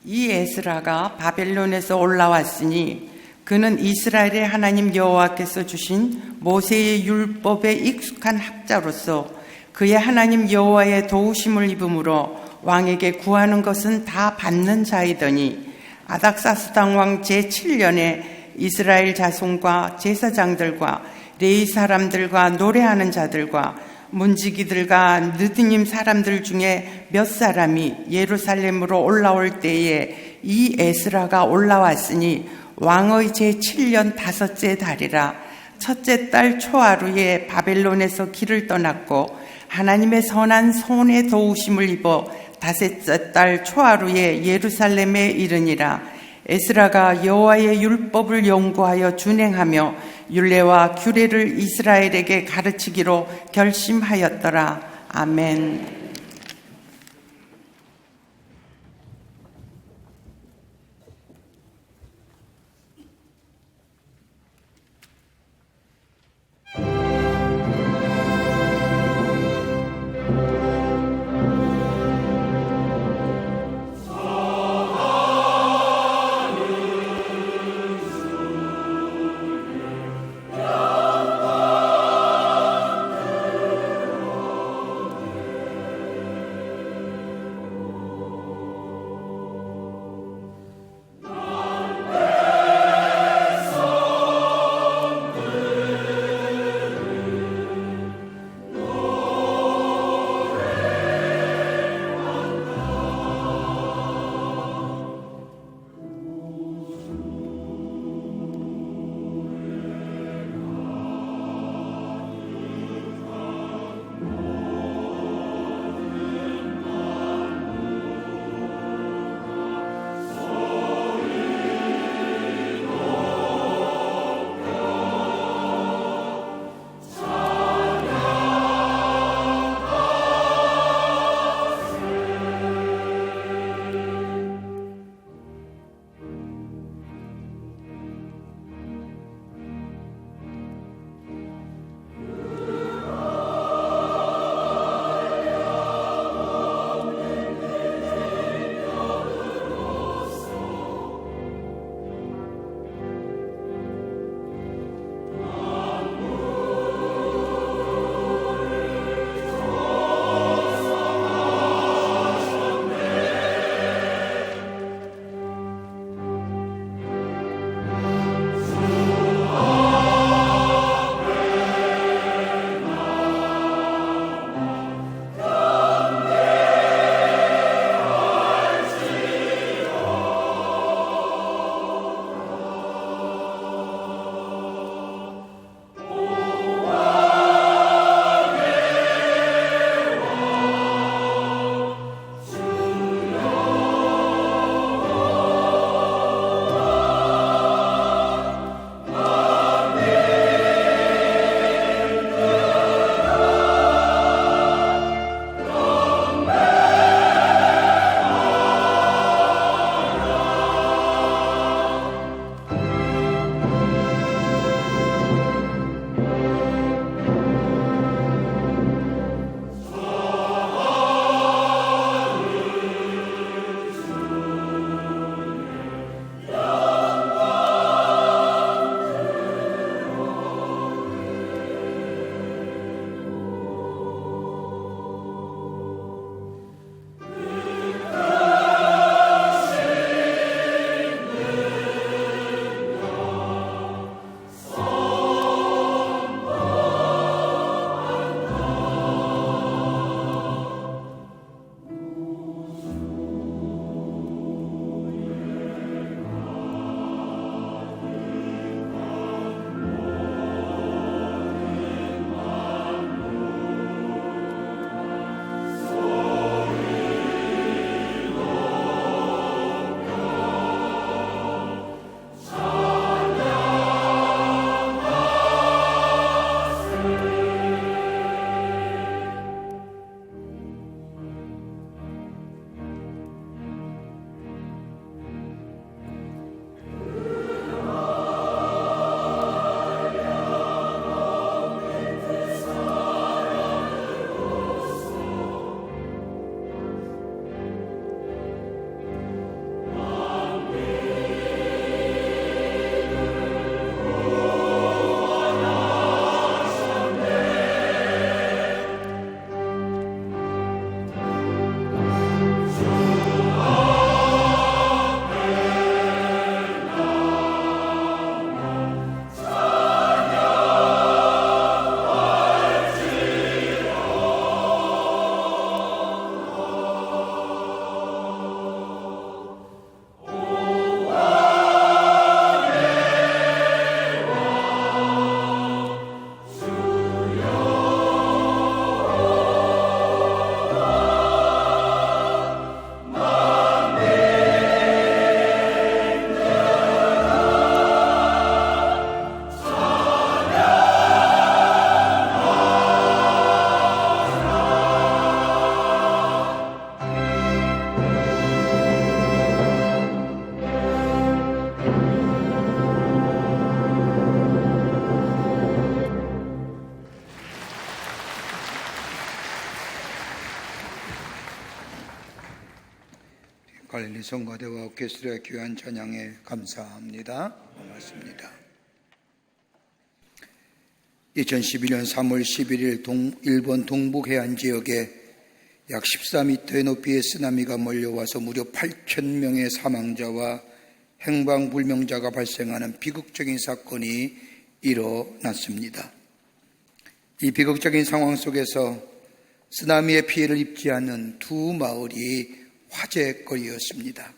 이 에스라가 바벨론에서 올라왔으니 그는 이스라엘의 하나님 여호와께서 주신 모세의 율법에 익숙한 학자로서 그의 하나님 여호와의 도우심을 입음으로 왕에게 구하는 것은 다 받는 자이더니 아닥사스당 왕 제7년에 이스라엘 자손과 제사장들과 레위 사람들과 노래하는 자들과 문지기들과 느드님 사람들 중에 몇 사람이 예루살렘으로 올라올 때에 이 에스라가 올라왔으니 왕의 제7년 5째 달이라. 첫째 달 초하루에 바벨론에서 길을 떠났고 하나님의 선한 손에 도우심을 입어 5째 달 초하루에 예루살렘에 이르니라. 에스라가 여호와의 율법을 연구하여 준행하며 율례와 규례를 이스라엘에게 가르치기로 결심하였더라. 아멘. 갈릴리 성가대와 오케스트라의 귀한 찬양에 감사합니다. 고맙습니다. 2011년 3월 11일 일본 동북해안 지역에 약 14m의 높이의 쓰나미가 몰려와서 무려 8,000명의 사망자와 행방불명자가 발생하는 비극적인 사건이 일어났습니다. 이 비극적인 상황 속에서 쓰나미의 피해를 입지 않는 두 마을이 화제거리였습니다.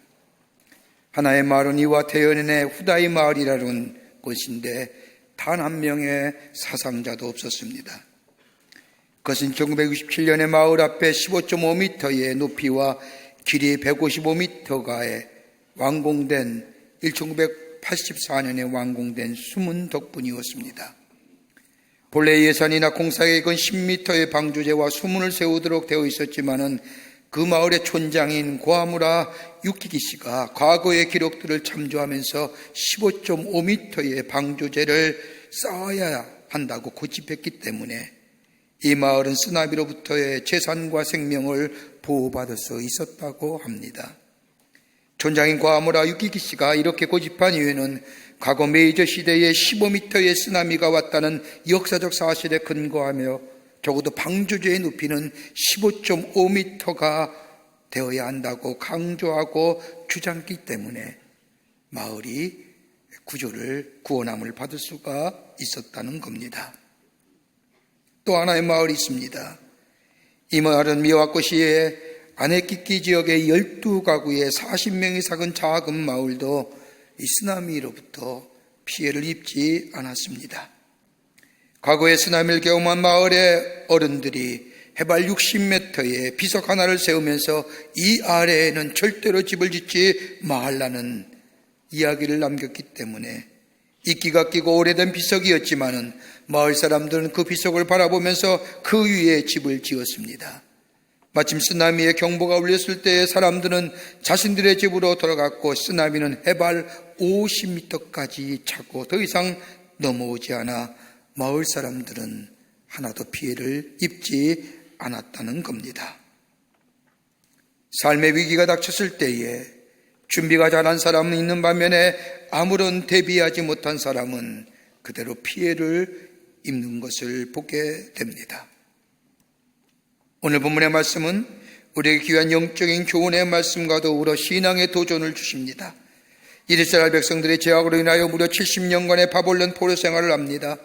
하나의 마을은 이와테현의 후다이 마을이라는 곳인데 단 한 명의 사상자도 없었습니다. 그것은 1967년에 마을 앞에 15.5m의 높이와 길이 155m가에 완공된 1984년에 완공된 숨은 덕분이었습니다. 본래 예산이나 공사계획은 10m의 방조제와 수문을 세우도록 되어 있었지만은 그 마을의 촌장인 고아무라 유키기 씨가 과거의 기록들을 참조하면서 15.5m의 방조제를 쌓아야 한다고 고집했기 때문에 이 마을은 쓰나미로부터의 재산과 생명을 보호받을 수 있었다고 합니다. 촌장인 고아무라 유키기 씨가 이렇게 고집한 이유는 과거 메이저 시대에 15m의 쓰나미가 왔다는 역사적 사실에 근거하며 적어도 방조제의 높이는 15.5m가 되어야 한다고 강조하고 주장했기 때문에 마을이 구원함을 받을 수가 있었다는 겁니다. 또 하나의 마을이 있습니다. 이 마을은 미와코시의 아네키키 지역의 12가구의 40명이 사는 작은 마을도 이 쓰나미로부터 피해를 입지 않았습니다. 과거에 쓰나미를 경험한 마을의 어른들이 해발 60m의 비석 하나를 세우면서 이 아래에는 절대로 집을 짓지 말라는 이야기를 남겼기 때문에 이끼가 끼고 오래된 비석이었지만은 마을 사람들은 그 비석을 바라보면서 그 위에 집을 지었습니다. 마침 쓰나미의 경보가 울렸을 때 사람들은 자신들의 집으로 돌아갔고 쓰나미는 해발 50m까지 차고 더 이상 넘어오지 않아 마을 사람들은 하나도 피해를 입지 않았다는 겁니다. 삶의 위기가 닥쳤을 때에 준비가 잘한 사람은 있는 반면에 아무런 대비하지 못한 사람은 그대로 피해를 입는 것을 보게 됩니다. 오늘 본문의 말씀은 우리에게 귀한 영적인 교훈의 말씀과 더불어 신앙의 도전을 주십니다. 이스라엘 백성들의 죄악으로 인하여 무려 70년간의 바벨론 포로 생활을 합니다.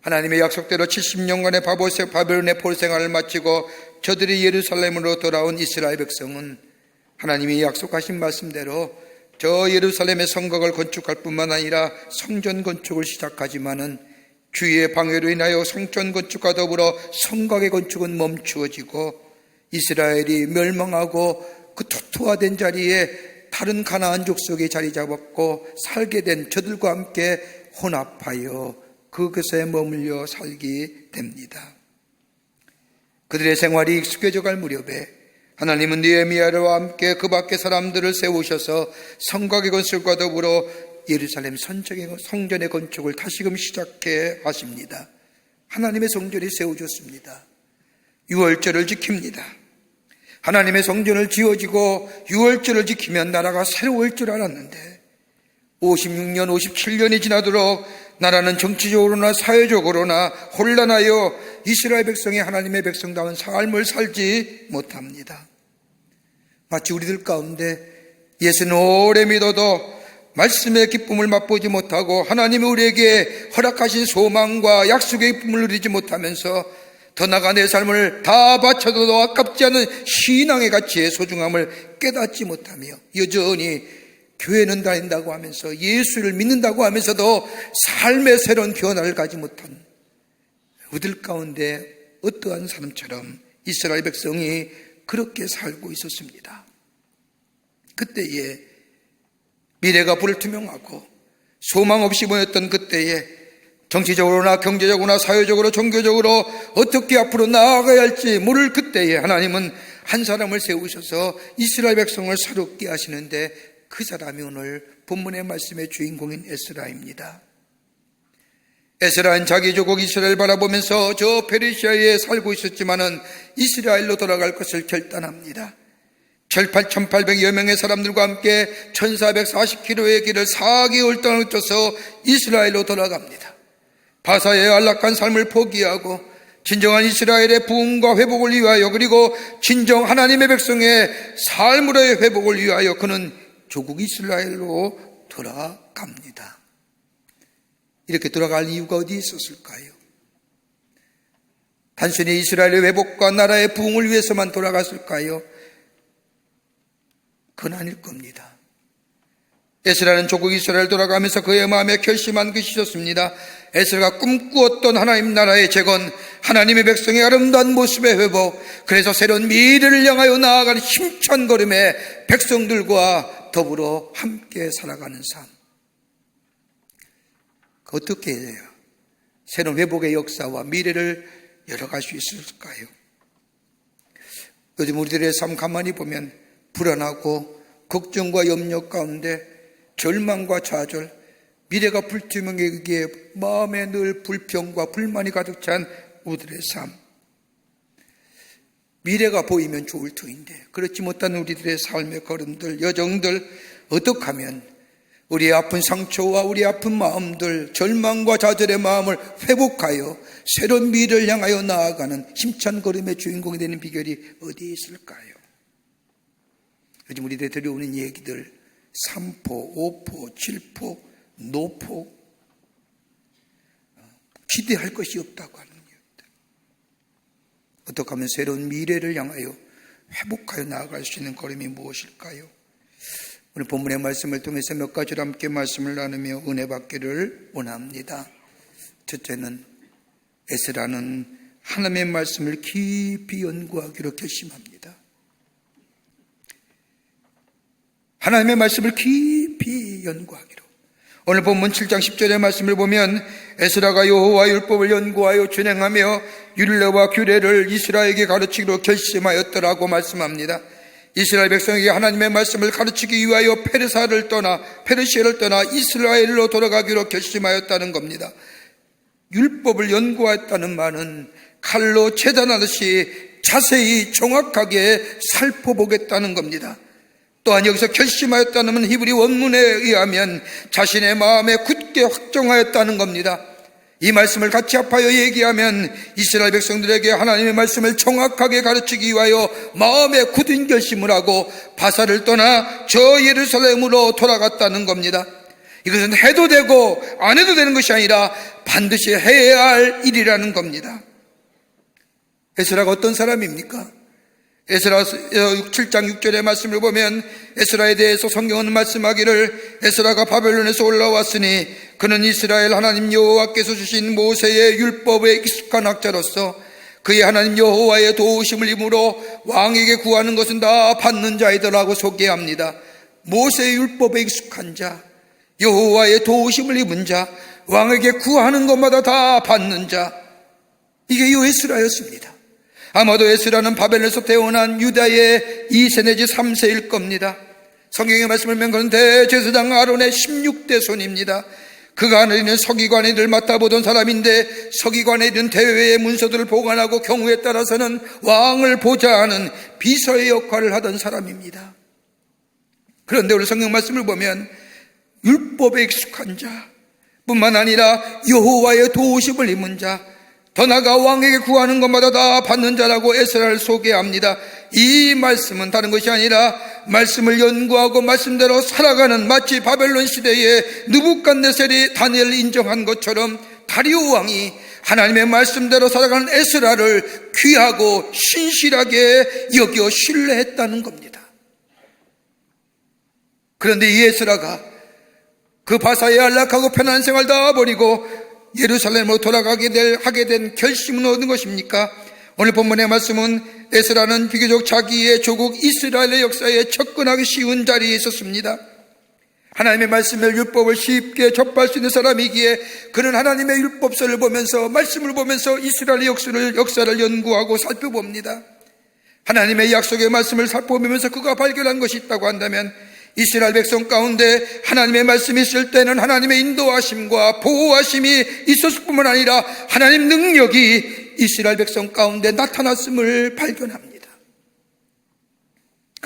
하나님의 약속대로 70년간의 바벨론의 포로 생활을 마치고 저들이 예루살렘으로 돌아온 이스라엘 백성은 하나님이 약속하신 말씀대로 저 예루살렘의 성곽을 건축할 뿐만 아니라 성전 건축을 시작하지만은 주위의 방해로 인하여 성전 건축과 더불어 성곽의 건축은 멈추어지고 이스라엘이 멸망하고 그 토토화된 자리에 다른 가나안 족속이 자리 잡았고 살게 된 저들과 함께 혼합하여 그곳에 머물러 살게 됩니다. 그들의 생활이 익숙해져 갈 무렵에 하나님은 느헤미야와 함께 그 밖의 사람들을 세우셔서 성곽의 건축과 더불어 예루살렘 성전의 건축을 다시금 시작해 하십니다. 하나님의 성전이 세워졌습니다. 유월절을 지킵니다. 하나님의 성전을 지어지고 유월절을 지키면 나라가 새로울 줄 알았는데 56년, 57년이 지나도록 나라는 정치적으로나 사회적으로나 혼란하여 이스라엘 백성이 하나님의 백성다운 삶을 살지 못합니다. 마치 우리들 가운데 예수는 오래 믿어도 말씀의 기쁨을 맛보지 못하고 하나님이 우리에게 허락하신 소망과 약속의 기쁨을 누리지 못하면서 더 나아가 내 삶을 다 바쳐도 아깝지 않은 신앙의 가치의 소중함을 깨닫지 못하며 여전히 교회는 다닌다고 하면서 예수를 믿는다고 하면서도 삶의 새로운 변화를 가지 못한 우리들 가운데 어떠한 사람처럼 이스라엘 백성이 그렇게 살고 있었습니다. 그때에 미래가 불투명하고 소망 없이 보였던 그때에 정치적으로나 경제적으로나 사회적으로 종교적으로 어떻게 앞으로 나아가야 할지 모를 그때에 하나님은 한 사람을 세우셔서 이스라엘 백성을 새롭게 하시는데 그 사람이 오늘 본문의 말씀의 주인공인 에스라입니다. 에스라는 자기 조국 이스라엘 바라보면서 저 페르시아에 살고 있었지만은 이스라엘로 돌아갈 것을 결단합니다. 1800여 명의 사람들과 함께 1440km의 길을 4개월 동안 쪄서 이스라엘로 돌아갑니다. 바사의 안락한 삶을 포기하고 진정한 이스라엘의 부흥과 회복을 위하여, 그리고 진정 하나님의 백성의 삶으로의 회복을 위하여 그는 조국 이스라엘로 돌아갑니다. 이렇게 돌아갈 이유가 어디 있었을까요? 단순히 이스라엘의 회복과 나라의 부흥을 위해서만 돌아갔을까요? 그건 아닐 겁니다. 에스라는 조국 이스라엘 돌아가면서 그의 마음에 결심한 것이 있었습니다. 에스라가 꿈꾸었던 하나님 나라의 재건, 하나님의 백성의 아름다운 모습의 회복, 그래서 새로운 미래를 향하여 나아가는 힘찬 걸음에 백성들과 더불어 함께 살아가는 삶. 어떻게 해야 새로운 회복의 역사와 미래를 열어갈 수 있을까요? 요즘 우리들의 삶 가만히 보면 불안하고 걱정과 염려 가운데 절망과 좌절, 미래가 불투명하기에 마음에 늘 불평과 불만이 가득 찬 우리들의 삶. 미래가 보이면 좋을 터인데 그렇지 못한 우리들의 삶의 걸음들, 여정들, 어떻게 하면 우리의 아픈 상처와 우리의 아픈 마음들, 절망과 좌절의 마음을 회복하여 새로운 미래를 향하여 나아가는 힘찬 걸음의 주인공이 되는 비결이 어디에 있을까요? 요즘 우리들이 들려오는 얘기들, 3포, 5포, 7포, 노포, 기대할 것이 없다고 하는 얘기들. 어떻게 하면 새로운 미래를 향하여 회복하여 나아갈 수 있는 걸음이 무엇일까요? 오늘 본문의 말씀을 통해서 몇 가지로 함께 말씀을 나누며 은혜 받기를 원합니다. 첫째는 에스라는 하나님의 말씀을 깊이 연구하기로 결심합니다. 하나님의 말씀을 깊이 연구하기로. 오늘 본문 7장 10절의 말씀을 보면 에스라가 여호와 율법을 연구하여 준행하며 율례와 규례를 이스라엘에게 가르치기로 결심하였더라고 말씀합니다. 이스라엘 백성에게 하나님의 말씀을 가르치기 위하여 페르시아를 떠나 이스라엘로 돌아가기로 결심하였다는 겁니다. 율법을 연구하였다는 말은 칼로 재단하듯이 자세히 정확하게 살펴보겠다는 겁니다. 또한 여기서 결심하였다는 히브리 원문에 의하면 자신의 마음에 굳게 확정하였다는 겁니다. 이 말씀을 같이 합하여 얘기하면 이스라엘 백성들에게 하나님의 말씀을 정확하게 가르치기 위하여 마음에 굳은 결심을 하고 바사를 떠나 저 예루살렘으로 돌아갔다는 겁니다. 이것은 해도 되고 안 해도 되는 것이 아니라 반드시 해야 할 일이라는 겁니다. 에스라가 어떤 사람입니까? 에스라 7장 6절의 말씀을 보면 에스라에 대해서 성경은 말씀하기를 에스라가 바벨론에서 올라왔으니 그는 이스라엘 하나님 여호와께서 주신 모세의 율법에 익숙한 학자로서 그의 하나님 여호와의 도우심을 입으로 왕에게 구하는 것은 다 받는 자이더라고 소개합니다. 모세의 율법에 익숙한 자, 여호와의 도우심을 입은 자, 왕에게 구하는 것마다 다 받는 자, 이게 이 에스라였습니다. 아마도 에스라는 바벨론에서 태어난 유다의 2세 내지 3세일 겁니다. 성경의 말씀을 보면 그는 대제사장 아론의 16대 손입니다. 그가 하는 서기관의 일을 맡아보던 사람인데 서기관의 일은 대외의 문서들을 보관하고 경우에 따라서는 왕을 보좌하는 비서의 역할을 하던 사람입니다. 그런데 우리 성경 말씀을 보면 율법에 익숙한 자 뿐만 아니라 여호와의 도우심을 입은 자, 더 나아가 왕에게 구하는 것마다 다 받는 자라고 에스라를 소개합니다. 이 말씀은 다른 것이 아니라 말씀을 연구하고 말씀대로 살아가는, 마치 바벨론 시대에 느부갓네살이 다니엘을 인정한 것처럼 다리오 왕이 하나님의 말씀대로 살아가는 에스라를 귀하고 신실하게 여겨 신뢰했다는 겁니다. 그런데 이 에스라가 그 바사에 안락하고 편안한 생활 다 버리고 예루살렘으로 하게 된 결심은 어떤 것입니까? 오늘 본문의 말씀은 에스라는 비교적 자기의 조국 이스라엘의 역사에 접근하기 쉬운 자리에 있었습니다. 하나님의 말씀의 율법을 쉽게 접할 수 있는 사람이기에 그는 하나님의 율법서를 보면서, 말씀을 보면서 이스라엘의 역사를 연구하고 살펴봅니다. 하나님의 약속의 말씀을 살펴보면서 그가 발견한 것이 있다고 한다면 이스라엘 백성 가운데 하나님의 말씀이 있을 때는 하나님의 인도하심과 보호하심이 있었을 뿐만 아니라 하나님 능력이 이스라엘 백성 가운데 나타났음을 발견합니다.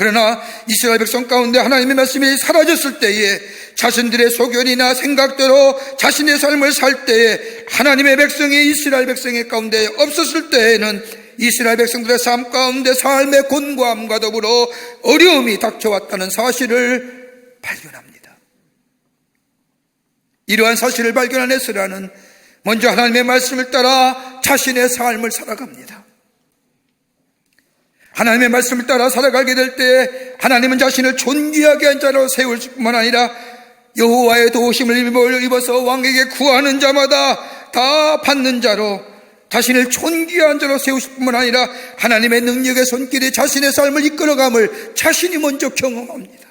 그러나 이스라엘 백성 가운데 하나님의 말씀이 사라졌을 때에 자신들의 소견이나 생각대로 자신의 삶을 살 때에 하나님의 백성이 이스라엘 백성의 가운데 없었을 때에는 이스라엘 백성들의 삶 가운데 삶의 곤고함과 더불어 어려움이 닥쳐왔다는 사실을 발견합니다. 이러한 사실을 발견한 에스라는 먼저 하나님의 말씀을 따라 자신의 삶을 살아갑니다. 하나님의 말씀을 따라 살아가게 될 때 하나님은 자신을 존귀하게 한 자로 세울 뿐만 아니라 여호와의 도우심을 입어서 왕에게 구하는 자마다 다 받는 자로 자신을 존귀한 자로 세우실 뿐만 아니라 하나님의 능력의 손길이 자신의 삶을 이끌어감을 자신이 먼저 경험합니다.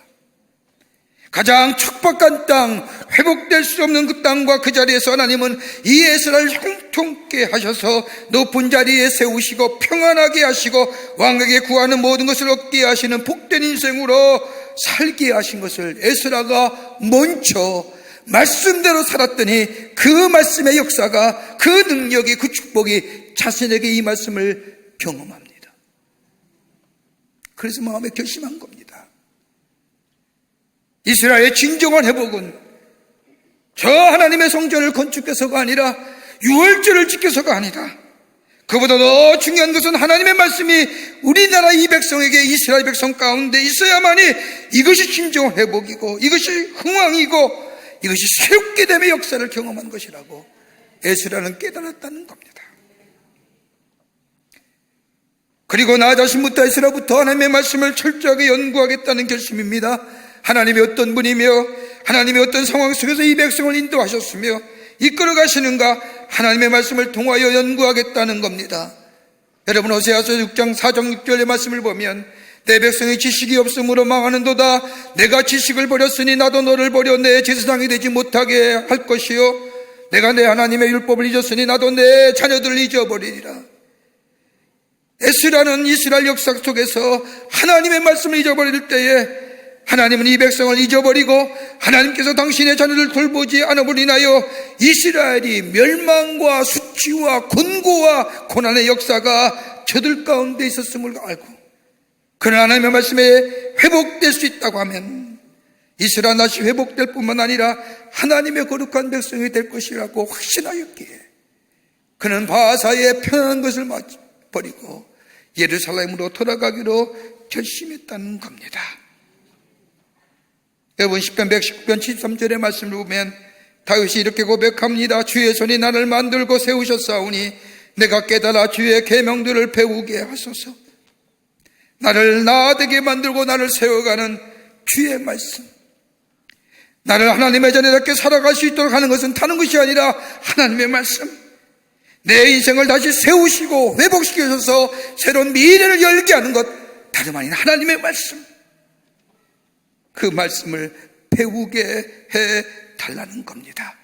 가장 척박한 땅, 회복될 수 없는 그 땅과 그 자리에서 하나님은 이 에스라를 형통케 하셔서 높은 자리에 세우시고 평안하게 하시고 왕에게 구하는 모든 것을 얻게 하시는 복된 인생으로 살게 하신 것을 에스라가 먼저 말씀대로 살았더니 그 말씀의 역사가, 그 능력이, 그 축복이 자신에게 이 말씀을 경험합니다. 그래서 마음에 결심한 겁니다. 이스라엘의 진정한 회복은 저 하나님의 성전을 건축해서가 아니라 유월절을 지켜서가 아니라 그보다 더 중요한 것은 하나님의 말씀이 우리나라 이 백성에게, 이스라엘 백성 가운데 있어야만이 이것이 진정한 회복이고 이것이 흥왕이고 이것이 새롭게 됨의 역사를 경험한 것이라고 에스라는 깨달았다는 겁니다. 그리고 나 자신부터 에스라부터 하나님의 말씀을 철저하게 연구하겠다는 결심입니다. 하나님이 어떤 분이며 하나님이 어떤 상황 속에서 이 백성을 인도하셨으며 이끌어 가시는가 하나님의 말씀을 통하여 연구하겠다는 겁니다. 여러분 호세아서 6장 4절 6절의 말씀을 보면 내 백성이 지식이 없으므로 망하는도다. 내가 지식을 버렸으니 나도 너를 버려 내 제사장이 되지 못하게 할 것이요 내가 내 하나님의 율법을 잊었으니 나도 내 자녀들을 잊어버리리라. 에스라는 이스라엘 역사 속에서 하나님의 말씀을 잊어버릴 때에 하나님은 이 백성을 잊어버리고 하나님께서 당신의 자녀를 돌보지 않음으로 인하여 이스라엘이 멸망과 수치와 곤고와 고난의 역사가 저들 가운데 있었음을 알고 그러나 하나님의 말씀에 회복될 수 있다고 하면 이스라엘 다시 회복될 뿐만 아니라 하나님의 거룩한 백성이 될 것이라고 확신하였기에 그는 바사의 편한 것을 버리고 예루살렘으로 돌아가기로 결심했다는 겁니다. 여러분 10편 119편 73절의 말씀을 보면 다윗이 이렇게 고백합니다. 주의 손이 나를 만들고 세우셨사오니 내가 깨달아 주의 계명들을 배우게 하소서. 나를 나되게 만들고 나를 세워가는 주의 말씀, 나를 하나님의 자녀답게 살아갈 수 있도록 하는 것은 다른 것이 아니라 하나님의 말씀, 내 인생을 다시 세우시고 회복시키셔서 새로운 미래를 열게 하는 것 다름 아닌 하나님의 말씀, 그 말씀을 배우게 해달라는 겁니다.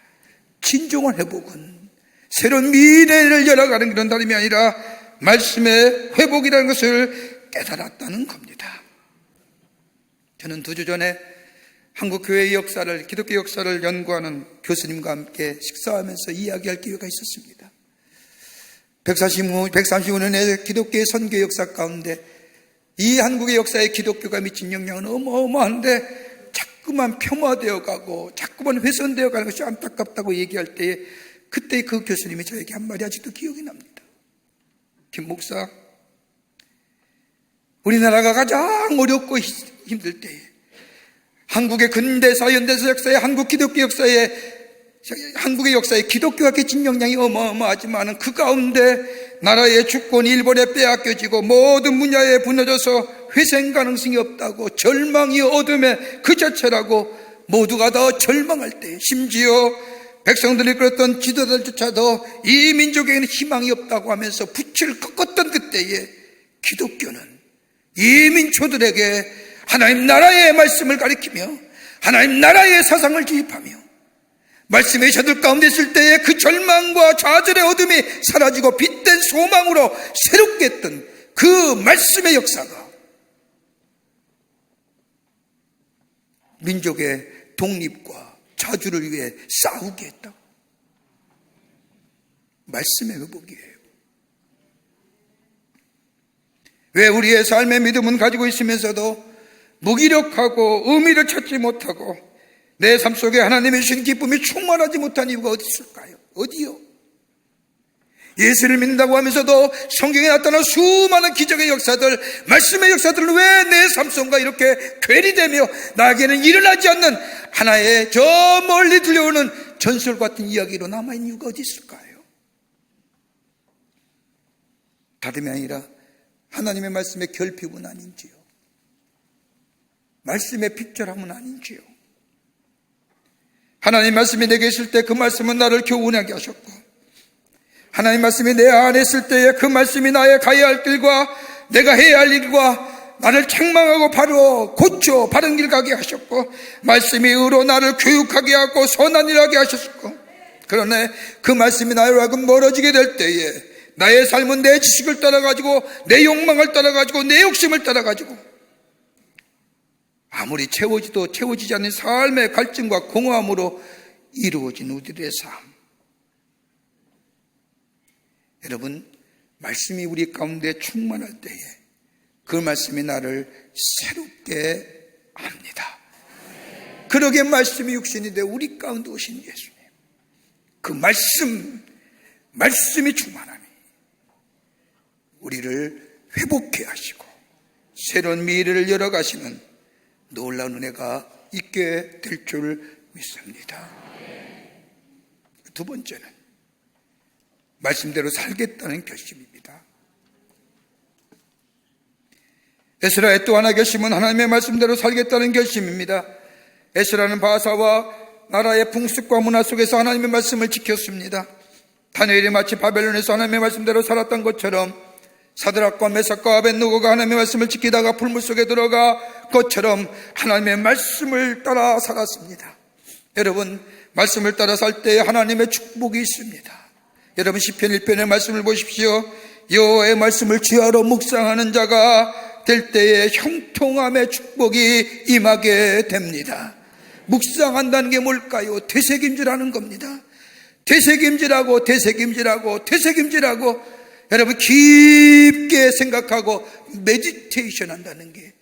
진정한 회복은 새로운 미래를 열어가는 그런 다름이 아니라 말씀의 회복이라는 것을 깨달았다는 겁니다. 저는 2주 전에 한국교회의 역사를, 기독교 역사를 연구하는 교수님과 함께 식사하면서 이야기할 기회가 있었습니다. 135년의 기독교의 선교 역사 가운데 이 한국의 역사에 기독교가 미친 영향은 어마어마한데 자꾸만 폄하되어 가고 자꾸만 훼손되어 가는 것이 안타깝다고 얘기할 때에 그때 그 교수님이 저에게 한 말이 아직도 기억이 납니다. 김 목사, 우리나라가 가장 어렵고 힘들 때에 한국의 근대사, 현대사 역사에 한국 기독교 역사에 한국의 역사에 기독교가 끼친 영향이 어마어마하지만 그 가운데 나라의 주권이 일본에 빼앗겨지고 모든 분야에 무너져서 회생 가능성이 없다고, 절망이 어둠의 그 자체라고 모두가 다 절망할 때, 심지어 백성들이 그랬던 지도자들조차도 이 민족에게는 희망이 없다고 하면서 부치를 꺾었던 그때에 기독교는 이 민초들에게 하나님 나라의 말씀을 가리키며 하나님 나라의 사상을 지입하며 말씀의 저들 가운데 있을 때에 그 절망과 좌절의 어둠이 사라지고 빛된 소망으로 새롭게 했던 그 말씀의 역사가 민족의 독립과 자주를 위해 싸우게 했다. 말씀의 회복이에요. 왜 우리의 삶의 믿음은 가지고 있으면서도 무기력하고 의미를 찾지 못하고 내 삶 속에 하나님의 주신 기쁨이 충만하지 못한 이유가 어디 있을까요? 어디요? 예수를 믿는다고 하면서도 성경에 나타난 수많은 기적의 역사들, 말씀의 역사들은 왜 내 삶 속과 이렇게 괴리되며 나에게는 일어나지 않는 하나의 저 멀리 들려오는 전설 같은 이야기로 남아있는 이유가 어디 있을까요? 다름이 아니라 하나님의 말씀의 결핍은 아닌지요, 말씀의 핍절함은 아닌지요. 하나님 말씀이 내게 있을 때 그 말씀은 나를 교훈하게 하셨고, 하나님 말씀이 내 안에 있을 때에 그 말씀이 나의 가야 할 길과 내가 해야 할 일과 나를 책망하고 바로 고쳐 바른 길 가게 하셨고, 말씀이 의로 나를 교육하게 하고 선한 일 하게 하셨고, 그러나 그 말씀이 나로 하여금 멀어지게 될 때에 나의 삶은 내 지식을 따라가지고 내 욕망을 따라가지고 내 욕심을 따라가지고 아무리 채워지도 채워지지 않는 삶의 갈증과 공허함으로 이루어진 우리들의 삶. 여러분, 말씀이 우리 가운데 충만할 때에 그 말씀이 나를 새롭게 합니다. 그러게 말씀이 육신이 되어 우리 가운데 오신 예수님, 그 말씀이 충만하니 우리를 회복해 하시고 새로운 미래를 열어가시는 놀라운 은혜가 있게 될 줄 믿습니다. 두 번째는 말씀대로 살겠다는 결심입니다. 에스라의 또 하나 결심은 하나님의 말씀대로 살겠다는 결심입니다. 에스라는 바사와 나라의 풍습과 문화 속에서 하나님의 말씀을 지켰습니다. 다니엘이 마치 바벨론에서 하나님의 말씀대로 살았던 것처럼 사드락과 메삭과 아벳느고가 하나님의 말씀을 지키다가 불물 속에 들어가 것처럼 하나님의 말씀을 따라 살았습니다. 여러분, 말씀을 따라 살 때에 하나님의 축복이 있습니다. 여러분, 시편 1편의 말씀을 보십시오. 여호와의 말씀을 주야로 묵상하는 자가 될 때에 형통함의 축복이 임하게 됩니다. 묵상한다는 게 뭘까요? 되새김질하는 겁니다. 되새김질하고 여러분, 깊게 생각하고 메디테이션 한다는 게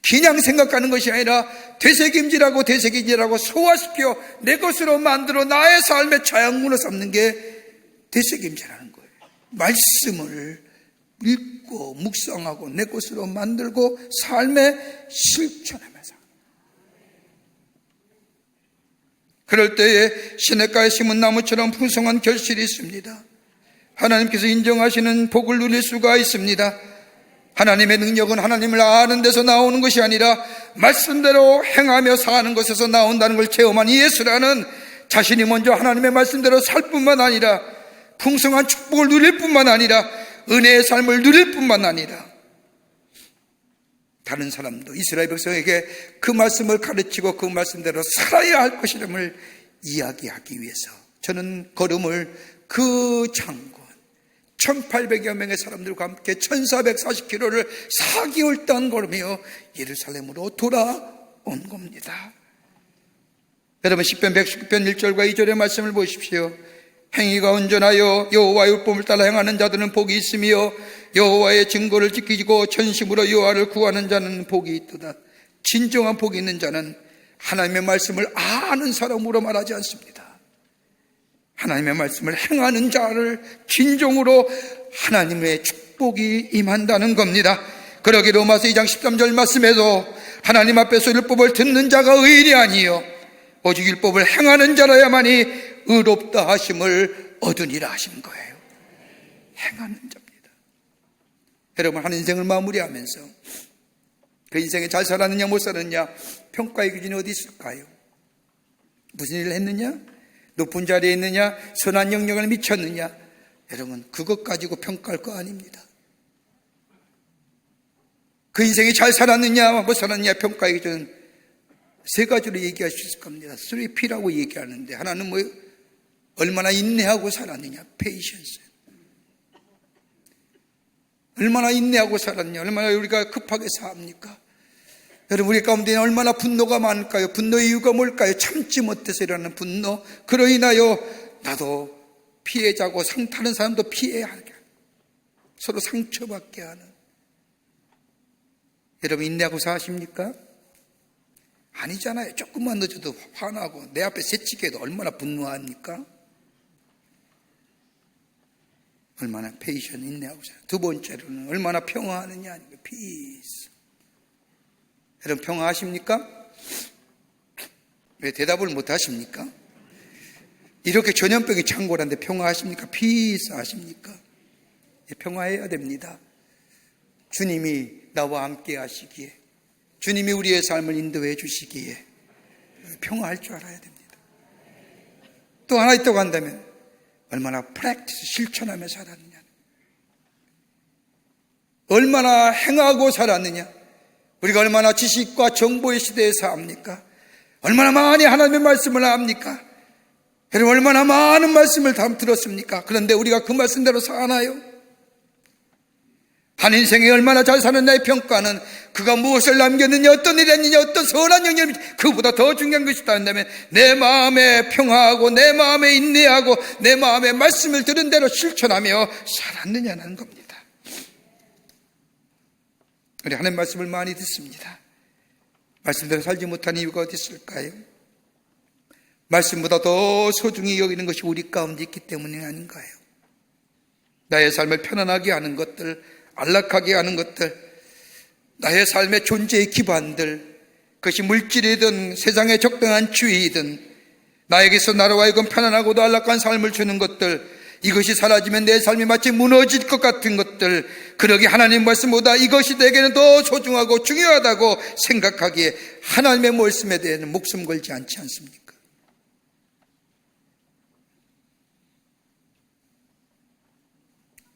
그냥 생각하는 것이 아니라 되새김질하고 소화시켜 내 것으로 만들어 나의 삶의 자양분을 삼는 게 되새김질하는 거예요. 말씀을 읽고 묵상하고 내 것으로 만들고 삶에 실천하면서, 그럴 때에 시냇가에 심은 나무처럼 풍성한 결실이 있습니다. 하나님께서 인정하시는 복을 누릴 수가 있습니다. 하나님의 능력은 하나님을 아는 데서 나오는 것이 아니라 말씀대로 행하며 사는 것에서 나온다는 걸 체험한 예수라는 자신이 먼저 하나님의 말씀대로 살 뿐만 아니라 풍성한 축복을 누릴 뿐만 아니라 은혜의 삶을 누릴 뿐만 아니라 다른 사람도 이스라엘 백성에게 그 말씀을 가르치고 그 말씀대로 살아야 할 것임을 이야기하기 위해서 저는 걸음을 그 장군 1800여 명의 사람들과 함께 1440km를 4개월 동안 걸으며 예루살렘으로 돌아온 겁니다. 여러분, 시편 119편 1절과 2절의 말씀을 보십시오. 행위가 온전하여 여호와의 율법을 따라 행하는 자들은 복이 있으며 여호와의 증거를 지키고 전심으로 여호와를 구하는 자는 복이 있도다. 진정한 복이 있는 자는 하나님의 말씀을 아는 사람으로 말하지 않습니다. 하나님의 말씀을 행하는 자를 진정으로 하나님의 축복이 임한다는 겁니다. 그러기 로마서 2장 13절 말씀에도 하나님 앞에서 율법을 듣는 자가 의인이 아니요 오직 율법을 행하는 자라야만이 의롭다 하심을 얻으니라 하신 거예요. 행하는 자입니다. 여러분, 한 인생을 마무리하면서 그 인생에 잘 살았느냐 못 살았느냐 평가의 기준이 어디 있을까요? 무슨 일을 했느냐? 높은 자리에 있느냐? 선한 영역을 미쳤느냐? 여러분, 그것 가지고 평가할 거 아닙니다. 그 인생이 잘 살았느냐 못 살았느냐 평가의 기준은 세 가지로 얘기할 수 있을 겁니다. 3P라고 얘기하는데, 하나는 뭐 얼마나 인내하고 살았느냐, patience. 얼마나 인내하고 살았느냐, 얼마나 우리가 급하게 삽니까? 여러분, 우리 가운데는 얼마나 분노가 많을까요? 분노의 이유가 뭘까요? 참지 못해서 일어나는 분노. 그로 인하여 나도 피해자고 다른 사람도 피해하게 하는, 서로 상처받게 하는. 여러분, 인내하고 사십니까? 아니잖아요. 조금만 늦어도 화나고 내 앞에 새치게 해도 얼마나 분노합니까? 얼마나 페이션 인내하고 살아요. 두 번째로는 얼마나 평화하느냐. 피스. 여러분 평화하십니까? 왜 대답을 못 하십니까? 이렇게 전염병이 창궐한데 평화하십니까? 피스 하십니까? 평화해야 됩니다. 주님이 나와 함께 하시기에, 주님이 우리의 삶을 인도해 주시기에 평화할 줄 알아야 됩니다. 또 하나 있다고 한다면 얼마나 프랙티스 실천하며 살았느냐, 얼마나 행하고 살았느냐, 우리가 얼마나 지식과 정보의 시대에 삽니까? 얼마나 많이 하나님의 말씀을 압니까? 여러분 얼마나 많은 말씀을 다 들었습니까? 그런데 우리가 그 말씀대로 사나요? 한 인생이 얼마나 잘 사느냐의 평가는 그가 무엇을 남겼느냐, 어떤 일을 했느냐, 어떤 선한 영향을, 그보다 더 중요한 것이 있다 한다면 내 마음에 평화하고 내 마음에 인내하고 내 마음에 말씀을 들은 대로 실천하며 살았느냐는 겁니다. 우리 하나님 말씀을 많이 듣습니다. 말씀대로 살지 못한 이유가 어디 있을까요? 말씀보다 더 소중히 여기는 것이 우리 가운데 있기 때문이 아닌가요? 나의 삶을 편안하게 하는 것들, 안락하게 하는 것들, 나의 삶의 존재의 기반들, 그것이 물질이든 세상의 적당한 주의이든 나에게서 나로 하여금 편안하고도 안락한 삶을 주는 것들, 이것이 사라지면 내 삶이 마치 무너질 것 같은 것들, 그러기 하나님 말씀보다 이것이 내게는 더 소중하고 중요하다고 생각하기에 하나님의 말씀에 대해서는 목숨 걸지 않지 않습니까?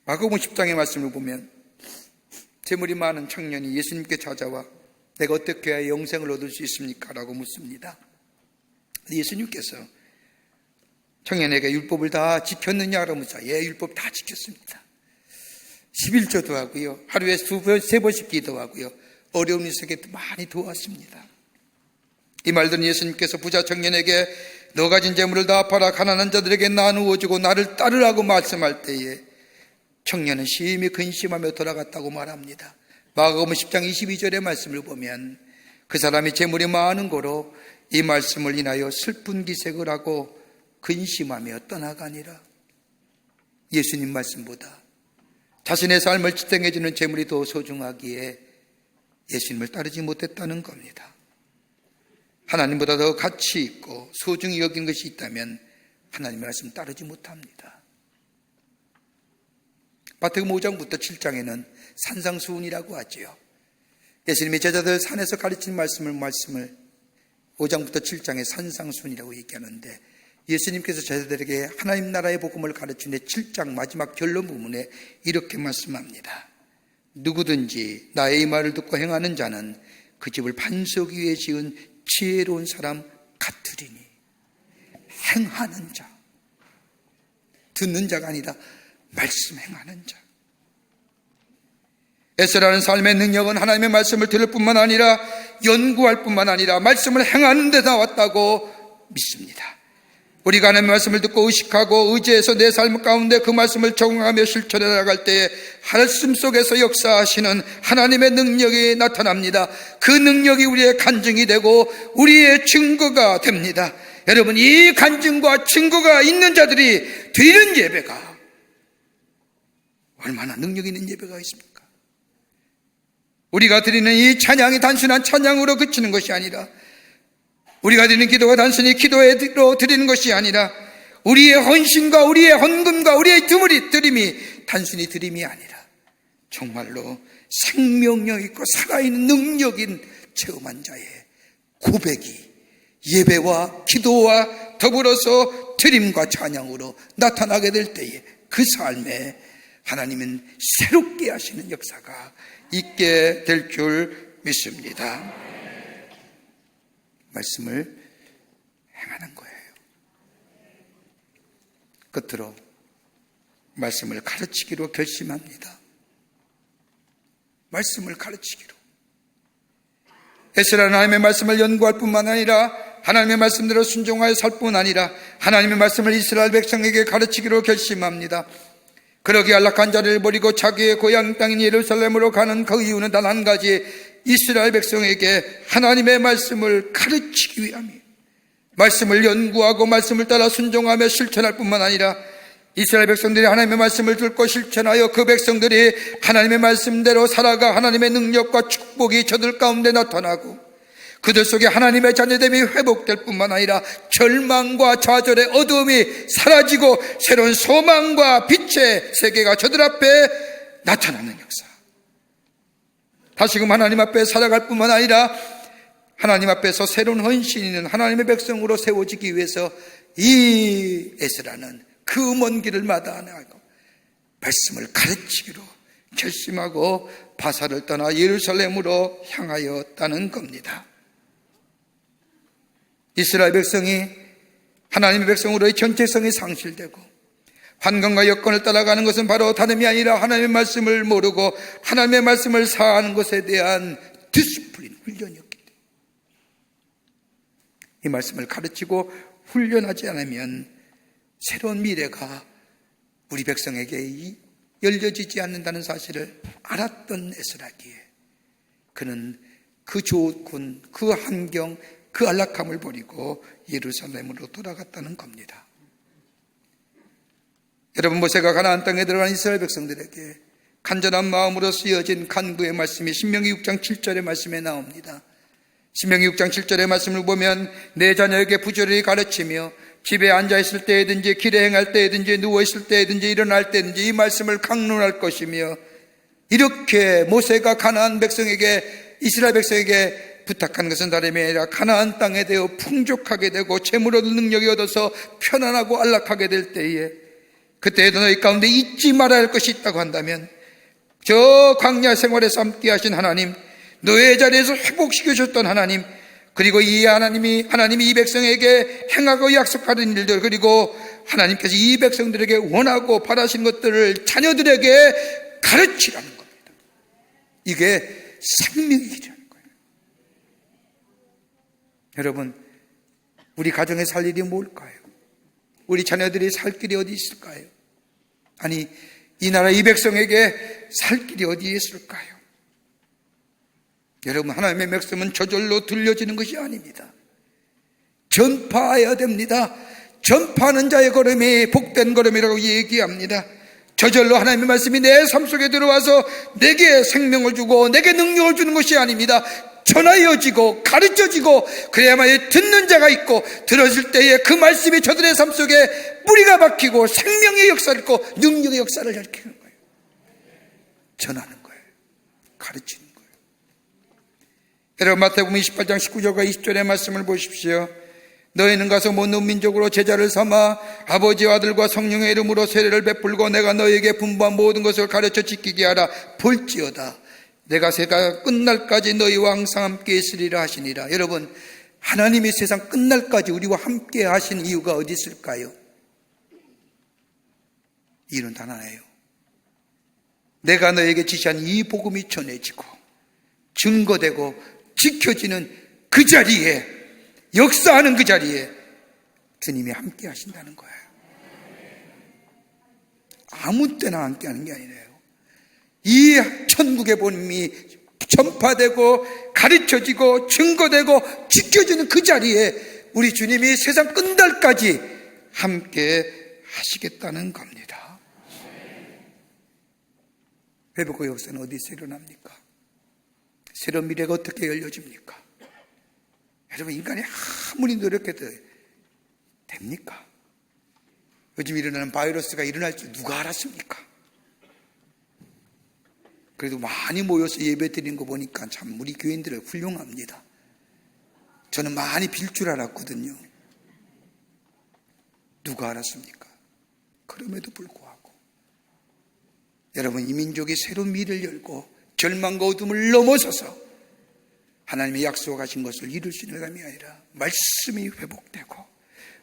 마가복음 10장의 말씀을 보면 재물이 많은 청년이 예수님께 찾아와 내가 어떻게 해야 영생을 얻을 수 있습니까? 라고 묻습니다. 예수님께서 청년에게 율법을 다 지켰느냐? 라면서 예, 율법 다 지켰습니다. 11조도 하고요, 하루에 세 번씩 기도하고요, 어려운 일에게도 많이 도왔습니다. 이 말 들은 예수님께서 부자 청년에게 너 가진 재물을 다 팔아 가난한 자들에게 나누어 주고 나를 따르라고 말씀할 때에 청년은 심히 근심하며 돌아갔다고 말합니다. 마가복음 10장 22절의 말씀을 보면 그 사람이 재물이 많은 고로 이 말씀을 인하여 슬픈 기색을 하고 근심하며 떠나가니라. 예수님 말씀보다 자신의 삶을 지탱해주는 재물이 더 소중하기에 예수님을 따르지 못했다는 겁니다. 하나님보다 더 가치 있고 소중히 여긴 것이 있다면 하나님의 말씀 따르지 못합니다. 마태복음 5장부터 7장에는 산상수훈이라고 하지요. 예수님이 제자들 산에서 가르친 말씀을 5장부터 7장에 산상수훈이라고 얘기하는데, 예수님께서 제자들에게 하나님 나라의 복음을 가르치는 7장 마지막 결론 부분에 이렇게 말씀합니다. 누구든지 나의 이 말을 듣고 행하는 자는 그 집을 반석 위에 지은 지혜로운 사람 같으리니. 행하는 자, 듣는 자가 아니라 말씀 행하는 자. 에스라는 삶의 능력은 하나님의 말씀을 들을 뿐만 아니라 연구할 뿐만 아니라 말씀을 행하는 데 나왔다고 믿습니다. 우리가 하나님의 말씀을 듣고 의식하고 의지해서 내 삶 가운데 그 말씀을 적용하며 실천해 나갈 때에 말씀 속에서 역사하시는 하나님의 능력이 나타납니다. 그 능력이 우리의 간증이 되고 우리의 증거가 됩니다. 여러분, 이 간증과 증거가 있는 자들이 드리는 예배가 얼마나 능력 있는 예배가 있습니까? 우리가 드리는 이 찬양이 단순한 찬양으로 그치는 것이 아니라, 우리가 드리는 기도가 단순히 기도로 드리는 것이 아니라, 우리의 헌신과 우리의 헌금과 우리의 드림이 단순히 드림이 아니라 정말로 생명력 있고 살아있는 능력인 체험한 자의 고백이 예배와 기도와 더불어서 드림과 찬양으로 나타나게 될 때에 그 삶에 하나님은 새롭게 하시는 역사가 있게 될 줄 믿습니다. 말씀을 행하는 거예요. 끝으로 말씀을 가르치기로 결심합니다. 말씀을 가르치기로. 에스라는 하나님의 말씀을 연구할 뿐만 아니라 하나님의 말씀대로 순종하여 살 뿐 아니라 하나님의 말씀을 이스라엘 백성에게 가르치기로 결심합니다. 그러기에 안락한 자리를 버리고 자기의 고향 땅인 예루살렘으로 가는 그 이유는 단 한 가지, 이스라엘 백성에게 하나님의 말씀을 가르치기 위함이에요. 말씀을 연구하고 말씀을 따라 순종하며 실천할 뿐만 아니라 이스라엘 백성들이 하나님의 말씀을 듣고 실천하여 그 백성들이 하나님의 말씀대로 살아가 하나님의 능력과 축복이 저들 가운데 나타나고 그들 속에 하나님의 자녀됨이 회복될 뿐만 아니라 절망과 좌절의 어두움이 사라지고 새로운 소망과 빛의 세계가 저들 앞에 나타나는 역사. 다시금 하나님 앞에 살아갈 뿐만 아니라 하나님 앞에서 새로운 헌신 있는 하나님의 백성으로 세워지기 위해서 이 에스라는 그 먼 길을 마다하고 말씀을 가르치기로 결심하고 바사를 떠나 예루살렘으로 향하였다는 겁니다. 이스라엘 백성이 하나님의 백성으로의 전체성이 상실되고 환경과 여건을 따라가는 것은 바로 다름이 아니라 하나님의 말씀을 모르고 하나님의 말씀을 사하는 것에 대한 디스플린, 훈련이었기 때문에 이 말씀을 가르치고 훈련하지 않으면 새로운 미래가 우리 백성에게 열려지지 않는다는 사실을 알았던 에스라기에 그는 그 조건, 그 환경, 그 안락함을 버리고 예루살렘으로 돌아갔다는 겁니다. 여러분, 모세가 가나안 땅에 들어간 이스라엘 백성들에게 간절한 마음으로 쓰여진 간구의 말씀이 신명기 6장 7절의 말씀에 나옵니다. 신명기 6장 7절의 말씀을 보면 내 자녀에게 부지런히 가르치며 집에 앉아있을 때든지 길에 행할 때든지 누워있을 때든지 일어날 때든지 이 말씀을 강론할 것이며 이렇게 모세가 가나안 백성에게 이스라엘 백성에게 부탁한 것은 다름이 아니라 가나안 땅에 대해 풍족하게 되고 재물 얻을 능력이 얻어서 편안하고 안락하게 될 때에 그때에도 너희 가운데 잊지 말아야 할 것이 있다고 한다면 저 광야 생활에서 함께 하신 하나님, 노예 자리에서 회복시켜주셨던 하나님, 그리고 이 하나님이 이 백성에게 행하고 약속하는 일들, 그리고 하나님께서 이 백성들에게 원하고 바라신 것들을 자녀들에게 가르치라는 겁니다. 이게 생명의 길이라는 거예요. 여러분, 우리 가정에 살 일이 뭘까요? 우리 자녀들이 살 길이 어디 있을까요? 아니, 이 나라 이 백성에게 살 길이 어디에 있을까요? 여러분, 하나님의 말씀은 저절로 들려지는 것이 아닙니다. 전파해야 됩니다. 전파하는 자의 걸음이 복된 걸음이라고 얘기합니다. 저절로 하나님의 말씀이 내 삶 속에 들어와서 내게 생명을 주고 내게 능력을 주는 것이 아닙니다. 전하여지고 가르쳐지고 그래야만 듣는 자가 있고 들어질 때에 그 말씀이 저들의 삶 속에 뿌리가 박히고 생명의 역사를 있고 능력의 역사를 일으키는 거예요. 전하는 거예요. 가르치는 거예요. 여러분, 마태복음 28장 19절과 20절의 말씀을 보십시오. 너희는 가서 모든 민족으로 제자를 삼아 아버지와 아들과 성령의 이름으로 세례를 베풀고 내가 너희에게 분부한 모든 것을 가르쳐 지키게 하라. 볼지어다 내가 세가 끝날까지 너희와 항상 함께 있으리라 하시니라. 여러분, 하나님이 세상 끝날까지 우리와 함께 하신 이유가 어디 있을까요? 이유는 단 하나예요. 내가 너에게 지시한 이 복음이 전해지고 증거되고 지켜지는 그 자리에, 역사하는 그 자리에 주님이 함께 하신다는 거예요. 아무 때나 함께 하는 게 아니래요. 이 천국의 복음이 전파되고 가르쳐지고 증거되고 지켜지는 그 자리에 우리 주님이 세상 끝날까지 함께 하시겠다는 겁니다. 회복의 역사는 어디서 일어납니까? 새로운 미래가 어떻게 열려집니까? 여러분, 인간이 아무리 노력해도 됩니까? 요즘 일어나는 바이러스가 일어날 줄 누가 알았습니까? 그래도 많이 모여서 예배 드리는 거 보니까 참 우리 교인들은 훌륭합니다. 저는 많이 빌 줄 알았거든요. 누가 알았습니까? 그럼에도 불구하고 여러분, 이 민족이 새로운 미래를 열고 절망과 어둠을 넘어서서 하나님의 약속하신 것을 이룰 수 있는 사람이 아니라 말씀이 회복되고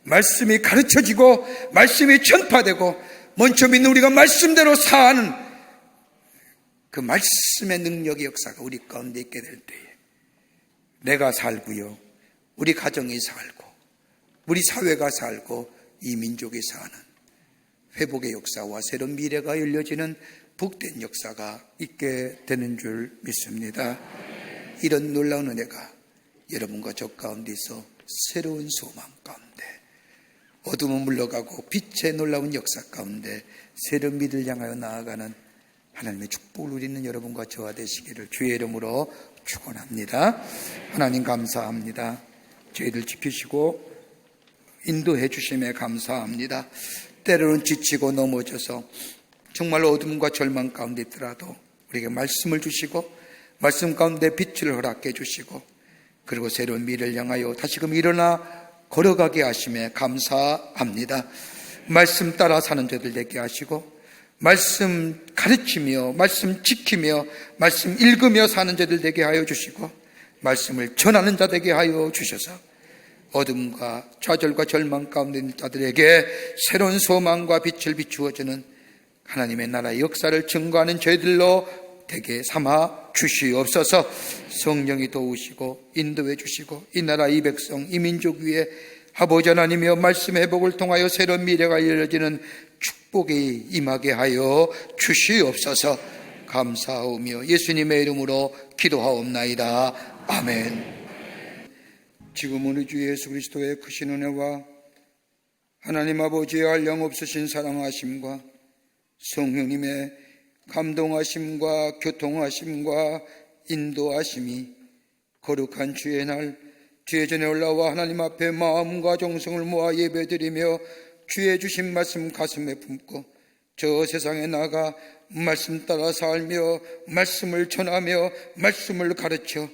말씀이 가르쳐지고 말씀이 전파되고 먼저 믿는 우리가 말씀대로 사는 그 말씀의 능력의 역사가 우리 가운데 있게 될 때에 내가 살고요, 우리 가정이 살고 우리 사회가 살고 이 민족이 사는 회복의 역사와 새로운 미래가 열려지는 복된 역사가 있게 되는 줄 믿습니다. 이런 놀라운 은혜가 여러분과 저 가운데서 새로운 소망 가운데, 어둠은 물러가고 빛의 놀라운 역사 가운데 새로운 미래를 향하여 나아가는 하나님의 축복을 누리는 여러분과 저와 되시기를 주의 이름으로 축원합니다. 하나님 감사합니다. 저희들 지키시고 인도해 주심에 감사합니다. 때로는 지치고 넘어져서 정말 어둠과 절망 가운데 있더라도 우리에게 말씀을 주시고 말씀 가운데 빛을 허락해 주시고 그리고 새로운 미래를 향하여 다시금 일어나 걸어가게 하심에 감사합니다. 말씀 따라 사는 자들 되게 하시고 말씀 가르치며 말씀 지키며 말씀 읽으며 사는 자들 되게 하여 주시고 말씀을 전하는 자 되게 하여 주셔서 어둠과 좌절과 절망 가운데 있는 자들에게 새로운 소망과 빛을 비추어주는 하나님의 나라의 역사를 증거하는 저희들로 되게 삼아 주시옵소서. 성령이 도우시고 인도해 주시고 이 나라 이 백성 이 민족 위에 아버지 하나님이여 말씀 회복을 통하여 새로운 미래가 열려지는 축복이 임하게 하여 주시옵소서. 감사하오며 예수님의 이름으로 기도하옵나이다. 아멘. 지금은 우리 주 예수 그리스도의 크신 은혜와 하나님 아버지의 한량없으신 사랑하심과 성령님의 감동하심과 교통하심과 인도하심이 거룩한 주의 날 주의 전에 올라와 하나님 앞에 마음과 정성을 모아 예배드리며 주의 주신 말씀 가슴에 품고 저 세상에 나가 말씀 따라 살며 말씀을 전하며 말씀을 가르쳐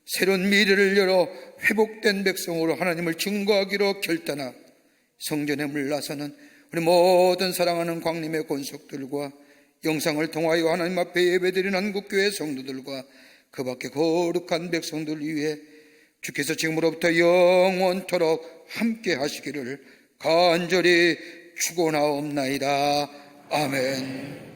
새로운 미래를 열어 회복된 백성으로 하나님을 증거하기로 결단하 성전에 물러서는 우리 모든 사랑하는 광림의 권속들과 영상을 통하여 하나님 앞에 예배드리는 한국교회 성도들과 그 밖에 거룩한 백성들 위해 주께서 지금으로부터 영원토록 함께 하시기를 간절히 축원하옵나이다. 아멘.